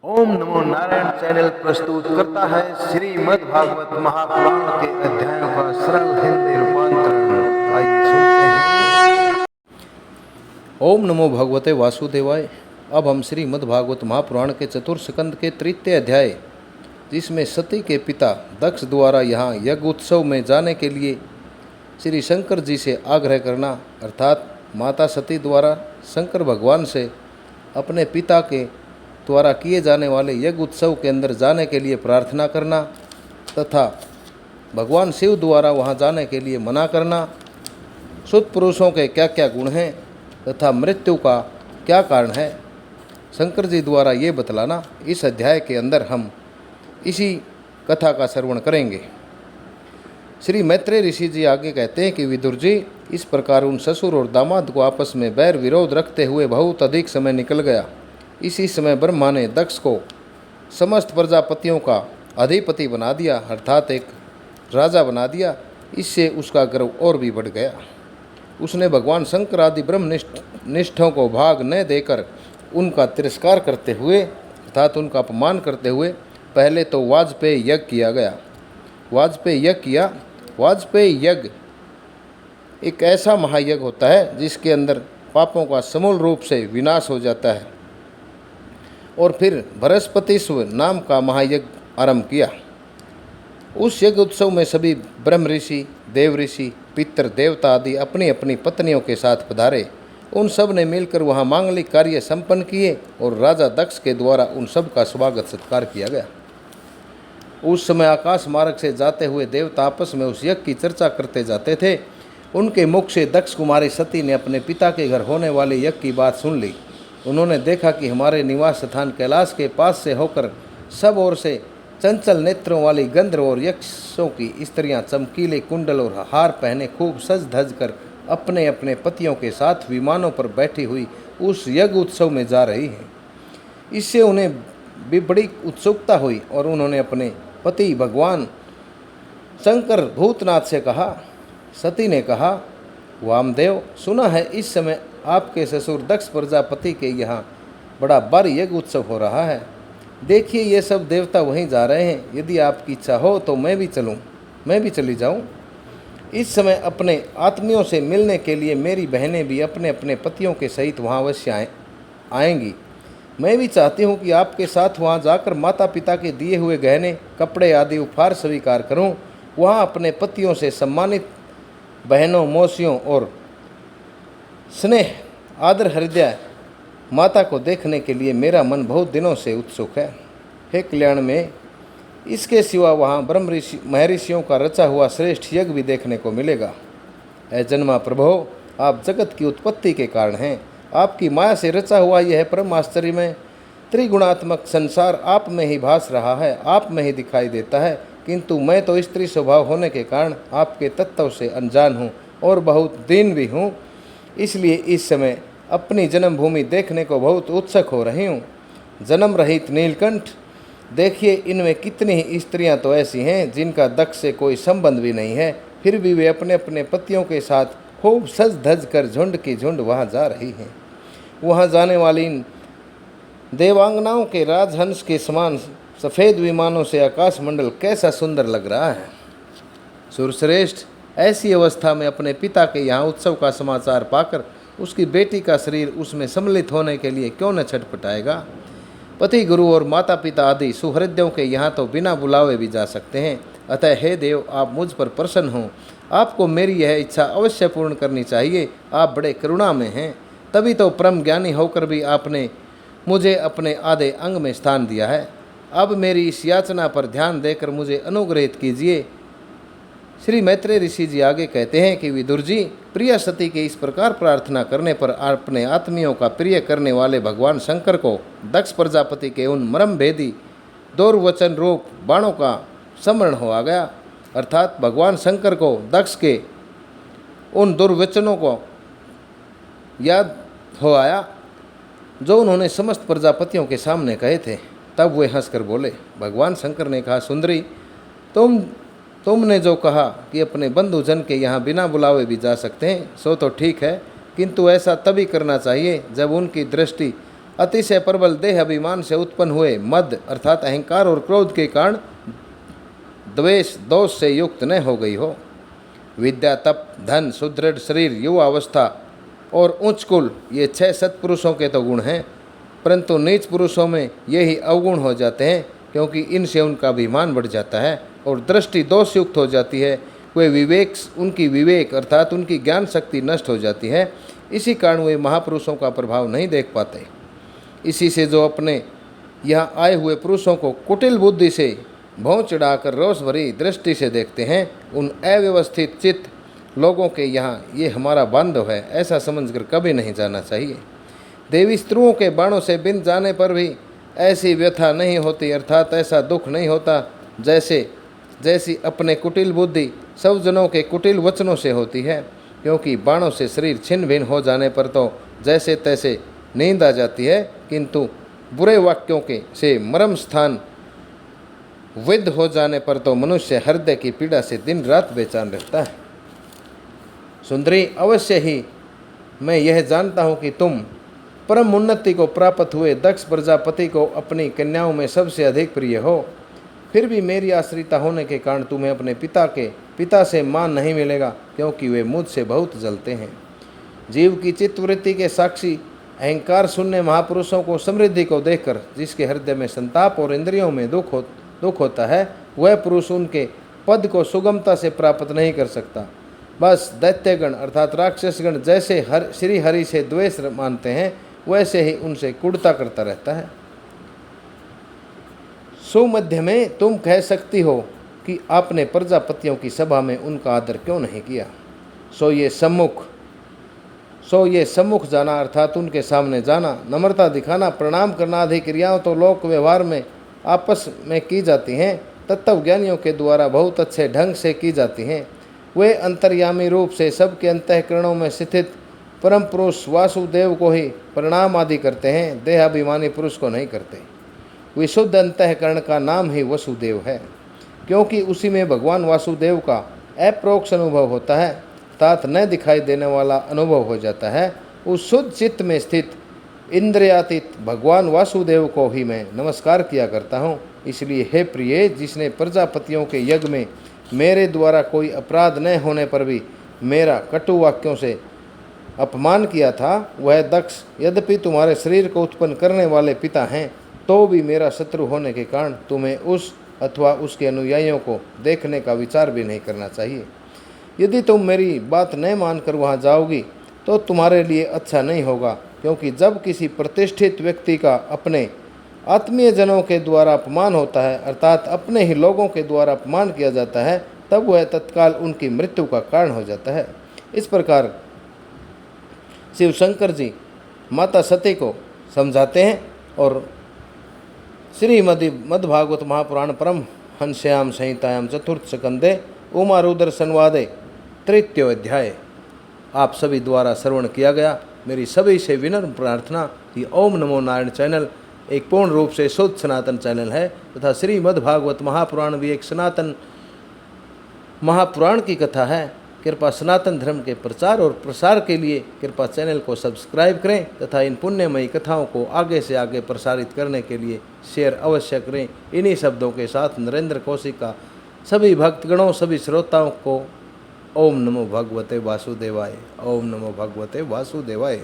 ओम नमो Narayan channel प्रस्तुत करता है श्रीमद् भागवत महापुराण के अध्यायों का सरल हिंदी रूपांतरण। आइए सुनते हैं। ओम नमो भगवते वासुदेवाय। अब हम श्रीमद् भागवत महापुराण के चतुर्थ स्कंद के तृतीय अध्याय, जिसमें सती के पिता दक्ष द्वारा यहाँ यज्ञ उत्सव में जाने के लिए श्री शंकर जी से आग्रह करना, अर्थात माता सती द्वारा शंकर भगवान से अपने पिता के द्वारा किए जाने वाले यज्ञ उत्सव के अंदर जाने के लिए प्रार्थना करना तथा भगवान शिव द्वारा वहाँ जाने के लिए मना करना, शुद्ध पुरुषों के क्या क्या गुण हैं तथा मृत्यु का क्या कारण है, शंकर जी द्वारा ये बतलाना। इस अध्याय के अंदर हम इसी कथा का श्रवण करेंगे। श्री मैत्रेय ऋषि जी आगे कहते हैं कि विदुर जी, इस प्रकार उन ससुर और दामाद को आपस में बैर विरोध रखते हुए बहुत अधिक समय निकल गया। इसी समय ब्रह्मा ने दक्ष को समस्त प्रजापतियों का अधिपति बना दिया, अर्थात एक राजा बना दिया। इससे उसका गर्व और भी बढ़ गया। उसने भगवान शंकर आदि ब्रह्मनिष्ठों को भाग न देकर उनका तिरस्कार करते हुए, अर्थात उनका अपमान करते हुए, पहले तो वाजपेयी यज्ञ किया गया। वाजपेयी यज्ञ एक ऐसा महायज्ञ होता है जिसके अंदर पापों का समूल रूप से विनाश हो जाता है। और फिर बृहस्पतिस्व नाम का महायज्ञ आरंभ किया। उस यज्ञ उत्सव में सभी ब्रह्म ऋषि, देव ऋषि, पितर देवता आदि अपनी अपनी पत्नियों के साथ पधारे। उन सब ने मिलकर वहाँ मांगलिक कार्य संपन्न किए और राजा दक्ष के द्वारा उन सब का स्वागत सत्कार किया गया। उस समय आकाश मार्ग से जाते हुए देवता आपस में उस यज्ञ की चर्चा करते जाते थे। उनके मुख से दक्ष कुमारी सती ने अपने पिता के घर होने वाले यज्ञ की बात सुन ली। उन्होंने देखा कि हमारे निवास स्थान कैलाश के पास से होकर सब ओर से चंचल नेत्रों वाली गंधर्व और यक्षों की स्त्रियां चमकीले कुंडल और हार पहने खूब सज धज कर अपने अपने पतियों के साथ विमानों पर बैठी हुई उस यज्ञ उत्सव में जा रही हैं। इससे उन्हें भी बड़ी उत्सुकता हुई और उन्होंने अपने पति भगवान शंकर भूतनाथ से कहा। सती ने कहा, वामदेव, सुना है इस समय आपके ससुर दक्ष प्रजापति के यहाँ बड़ा भारी यज्ञ उत्सव हो रहा है। देखिए, ये सब देवता वहीं जा रहे हैं। यदि आपकी इच्छा हो तो मैं भी चली जाऊं। इस समय अपने आत्मियों से मिलने के लिए मेरी बहनें भी अपने अपने पतियों के सहित वहाँ अवश्य आएंगी। मैं भी चाहती हूँ कि आपके साथ वहाँ जाकर माता पिता के दिए हुए गहने, कपड़े आदि उपहार स्वीकार करूँ। वहाँ अपने पतियों से सम्मानित बहनों, मौसियों और स्नेह आदर हृदय माता को देखने के लिए मेरा मन बहुत दिनों से उत्सुक है। हे कल्याण में, इसके सिवा वहाँ ब्रह्म महर्षियों का रचा हुआ श्रेष्ठ यज्ञ भी देखने को मिलेगा। ऐ जन्मा प्रभो, आप जगत की उत्पत्ति के कारण हैं। आपकी माया से रचा हुआ यह परम आश्चर्यमय त्रिगुणात्मक संसार आप में ही भास रहा है, आप में ही दिखाई देता है। किंतु मैं तो स्त्री स्वभाव होने के कारण आपके तत्व से अनजान हूँ और बहुत दीन भी हूँ। इसलिए इस समय अपनी जन्मभूमि देखने को बहुत उत्सुक हो रही हूँ। जन्म रहित नीलकंठ, देखिए इनमें कितनी ही स्त्रियाँ तो ऐसी हैं जिनका दक्ष से कोई संबंध भी नहीं है, फिर भी वे अपने अपने पतियों के साथ खूब सज धज कर झुंड की झुंड वहाँ जा रही हैं। वहाँ जाने वाली इन देवांगनाओं के राजहंस के समान सफ़ेद विमानों से आकाश मंडल कैसा सुंदर लग रहा है। सुरश्रेष्ठ, ऐसी अवस्था में अपने पिता के यहाँ उत्सव का समाचार पाकर उसकी बेटी का शरीर उसमें सम्मिलित होने के लिए क्यों न छटपटाएगा। पति, गुरु और माता पिता आदि सुहृदयों के यहाँ तो बिना बुलावे भी जा सकते हैं। अतः हे देव, आप मुझ पर प्रसन्न हों। आपको मेरी यह इच्छा अवश्य पूर्ण करनी चाहिए। आप बड़े करुणा में हैं, तभी तो परम ज्ञानी होकर भी आपने मुझे अपने आधे अंग में स्थान दिया है। अब मेरी इस याचना पर ध्यान देकर मुझे अनुग्रहित कीजिए। श्री मैत्रेय ऋषि जी आगे कहते हैं कि विदुर जी, प्रिय सती के इस प्रकार प्रार्थना करने पर अपने आत्मियों का प्रिय करने वाले भगवान शंकर को दक्ष प्रजापति के उन मर्म भेदी दुर्वचन रूप बाणों का स्मरण हो आ गया। अर्थात भगवान शंकर को दक्ष के उन दुर्वचनों को याद हो आया जो उन्होंने समस्त प्रजापतियों के सामने कहे थे। तब वे हंसकर बोले। भगवान शंकर ने कहा, सुंदरी, तुमने जो कहा कि अपने बंधुजन के यहाँ बिना बुलावे भी जा सकते हैं, सो तो ठीक है, किंतु ऐसा तभी करना चाहिए जब उनकी दृष्टि अतिशय प्रबल देह अभिमान से उत्पन्न हुए मद अर्थात अहंकार और क्रोध के कारण द्वेष दोष से युक्त न हो गई हो। विद्या, तप, धन, सुदृढ़ शरीर, युवा अवस्था और उच्च कुल, ये 6 सत्पुरुषों के तो गुण हैं, परंतु नीच पुरुषों में ये ही अवगुण हो जाते हैं, क्योंकि इनसे उनका अभिमान बढ़ जाता है और दृष्टि दोष युक्त हो जाती है। उनकी विवेक अर्थात उनकी ज्ञान शक्ति नष्ट हो जाती है। इसी कारण वे महापुरुषों का प्रभाव नहीं देख पाते। इसी से जो अपने यहाँ आए हुए पुरुषों को कुटिल बुद्धि से भौं चढ़ाकर रोष भरी दृष्टि से देखते हैं, उन अव्यवस्थित चित्त लोगों के यहाँ ये हमारा बांधव है ऐसा समझकर कभी नहीं जाना चाहिए। देवी स्त्रियों के बाणों से बिंद जाने पर भी ऐसी व्यथा नहीं होती, अर्थात ऐसा दुख नहीं होता जैसी अपने कुटिल बुद्धि सब जनों के कुटिल वचनों से होती है। क्योंकि बाणों से शरीर छिन्न भिन्न हो जाने पर तो जैसे तैसे नींद आ जाती है, किंतु बुरे वाक्यों के से मर्म स्थान विद हो जाने पर तो मनुष्य हृदय की पीड़ा से दिन रात बेचैन रहता है। सुंदरी, अवश्य ही मैं यह जानता हूँ कि तुम परम उन्नति को प्राप्त हुए दक्ष प्रजापति को अपनी कन्याओं में सबसे अधिक प्रिय हो। फिर भी मेरी आश्रिता होने के कारण तुम्हें अपने पिता से मान नहीं मिलेगा, क्योंकि वे मुझसे बहुत जलते हैं। जीव की चित्तवृत्ति के साक्षी अहंकार शून्य महापुरुषों को समृद्धि को देखकर जिसके हृदय में संताप और इंद्रियों में दुख होता है, वह पुरुष उनके पद को सुगमता से प्राप्त नहीं कर सकता। बस दैत्यगण अर्थात राक्षसगण जैसे श्री हरि से द्वेष मानते हैं, वैसे ही उनसे कुढ़ता करता रहता है। सुमध्य में तुम कह सकती हो कि आपने प्रजापतियों की सभा में उनका आदर क्यों नहीं किया। सो ये सम्मुख जाना अर्थात उनके सामने जाना, नम्रता दिखाना, प्रणाम करना आदि क्रियाओं तो लोक व्यवहार में आपस में की जाती हैं, तत्वज्ञानियों के द्वारा बहुत अच्छे ढंग से की जाती हैं। वे अंतर्यामी रूप से सबके अंतःकरणों में स्थित परम पुरुष वासुदेव को ही प्रणाम आदि करते हैं, देहाभिमानी पुरुष को नहीं करते। विशुद्ध अंतःकरण का नाम ही वसुदेव है, क्योंकि उसी में भगवान वासुदेव का अप्रोक्ष अनुभव होता है, अर्थात न दिखाई देने वाला अनुभव हो जाता है। उस शुद्ध चित्त में स्थित इंद्रियातीत भगवान वासुदेव को ही मैं नमस्कार किया करता हूँ। इसलिए हे प्रिय, जिसने प्रजापतियों के यज्ञ में मेरे द्वारा कोई अपराध न होने पर भी मेरा कटु वाक्यों से अपमान किया था, वह दक्ष यद्यपि तुम्हारे शरीर को उत्पन्न करने वाले पिता हैं, तो भी मेरा शत्रु होने के कारण तुम्हें उस अथवा उसके अनुयायियों को देखने का विचार भी नहीं करना चाहिए। यदि तुम मेरी बात न मानकर वहाँ जाओगी तो तुम्हारे लिए अच्छा नहीं होगा, क्योंकि जब किसी प्रतिष्ठित व्यक्ति का अपने आत्मीय जनों के द्वारा अपमान होता है, अर्थात अपने ही लोगों के द्वारा अपमान किया जाता है, तब वह तत्काल उनकी मृत्यु का कारण हो जाता है। इस प्रकार शिव शंकर माता सती को समझाते हैं और श्रीमद्भागवत महापुराण परम हंस्याम संहितायाम चतुर्थ स्कंदे उमा रुद्र संवादे 3 अध्याय आप सभी द्वारा श्रवण किया गया। मेरी सभी से विनम्र प्रार्थना कि ओम नमो नारायण चैनल एक पूर्ण रूप से शुद्ध सनातन चैनल है तथा श्रीमद्भागवत महापुराण भी एक सनातन महापुराण की कथा है। कृपा सनातन धर्म के प्रचार और प्रसार के लिए कृपा चैनल को सब्सक्राइब करें तथा इन पुण्यमयी कथाओं को आगे से आगे प्रसारित करने के लिए शेयर अवश्य करें। इन्हीं शब्दों के साथ नरेंद्र कौशिक का सभी भक्तगणों सभी श्रोताओं को ओम नमो भगवते वासुदेवाय। ओम नमो भगवते वासुदेवाय।